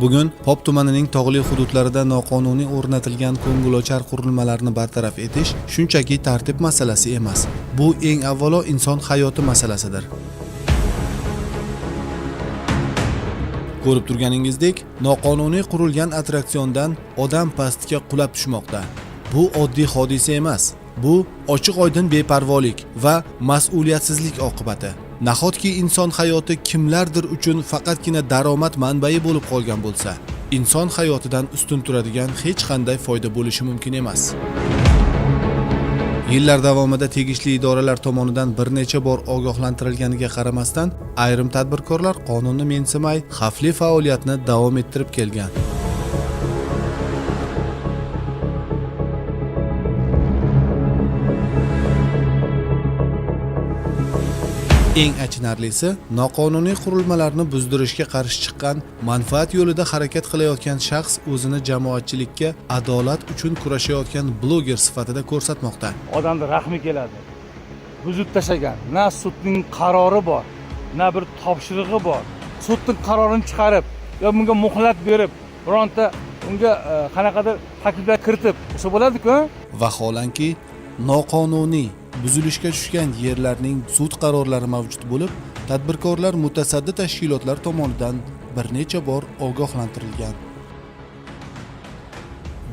Bugun Pop tumanining tog'li hududlarida noqonuniy o'rnatilgan ko'ngilochar qurilmalarni bartaraf etish shunchaki tartib masalasi emas. Bu eng avvalo inson hayoti masalasidir. Ko'rib turganingizdek, noqonuniy qurilgan attraksiondan odam pastga qulab tushmoqda. Bu oddiy hodisa emas. Bu ochiq-oydin beparvolik va mas'uliyatsizlik oqibati. Nahotki inson hayoti kimlardir uchun faqatgina daromad manbai bo'lib qolgan bo'lsa, inson hayotidan ustun turadigan hech qanday foyda bo'lishi mumkin emas. Yillar davomida tegishli idoralar tomonidan bir necha bor ogohlantirilganiga qaramasdan, ayrim tadbirkorlar qonunni mensimay, xavfli faoliyatni davom ettirib kelgan. Eng achinarlisi, noqonuniy qurilmalarni buzdirishga qarshi chiqqan, manfaat yo'lida harakat qilayotgan shaxs o'zini jamoatchilikka adolat uchun kurashayotgan bloger sifatida ko'rsatmoqda. Odamda rahmi keladi. Buzib tashagan. Na sudning qarori bor, na bir topshirig'i bor. Sudning qarorini chiqarib, yo bunga muhlat berib, bironta unga qanaqadir takliflar kiritib, o'sha bo'ladi-ku. Vaholanki, noqonuniy buzilishga tushgan yerlarning sud qarorlari mavjud bo'lib, tadbirkorlar mutasaddi tashkilotlar tomonidan bir necha bor ogohlantirilgan.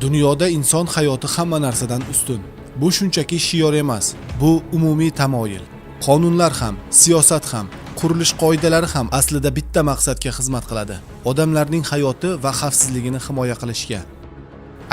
Dunyoda inson hayoti hamma narsadan ustun. Bu shunchaki shior emas, bu umumiy tamoyil. Qonunlar ham, siyosat ham, qurilish qoidalari ham aslida bitta maqsadga xizmat qiladi: odamlarning hayoti va xavfsizligini himoya qilishga.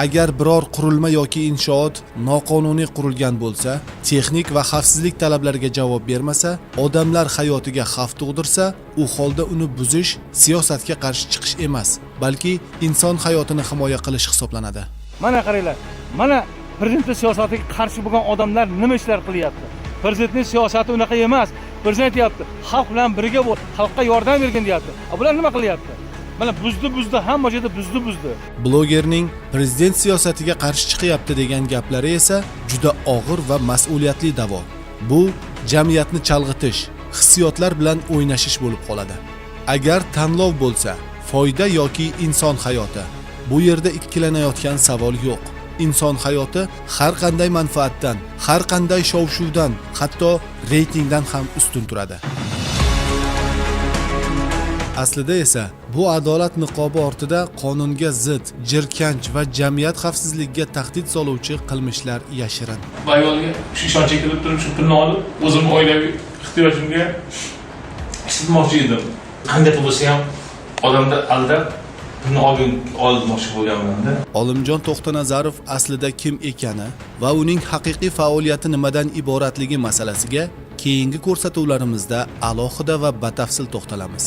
Agar biror qurilma yoki inshoot noqonuniy qurilgan bo'lsa, texnik va xavfsizlik talablariga javob bermasa, odamlar hayotiga xavf tug'dirsa, u holda uni buzish siyosatga qarshi chiqish emas, balki inson hayotini himoya qilish hisoblanadi. Mana qaranglar, mana prezident siyosatiga qarshi bo'lgan odamlar nima ishlar qilyapti? Prezidentning siyosati unaqa emas. Prezident deyapti, xalq bilan birga bo'l, xalqqa yordam bergin deyapti. Bular nima qilyapti? Mana buzdi, hamma joyda buzdi. Blogerning prezident siyosatiga qarshi chiqyapti degan gaplari esa juda og'ir va mas'uliyatli da'vo. Bu jamiyatni chalg'itish, hissiyotlar bilan o'ynashish bo'lib qoladi. Agar tanlov bo'lsa, foyda yoki inson hayoti, bu yerda ikkilanayotgan savol yo'q. Inson hayoti har qanday manfaatdan, har qanday shov-shuvdan, hatto reytingdan ham ustun turadi. Aslida esa bu adolat niqobi ortida qonunga zid, jirkanch va jamiyat xavfsizligiga tahdid soluvchi qilmishlar yashirin. Ayolga shu ishonchga kirib turib, shu pulni olib, o'zim oilaviy ehtiyojimga ishlatmoqchi edim. Qanday bo'lsa ham odamni aldab pulni olmoqchi bo'lganman-da. Olimjon To'xtanazarov aslida kim ekani va uning haqiqiy faoliyati nimadan iboratligi masalasiga keyingi ko'rsatuvlarimizda alohida va batafsil to'xtalamiz.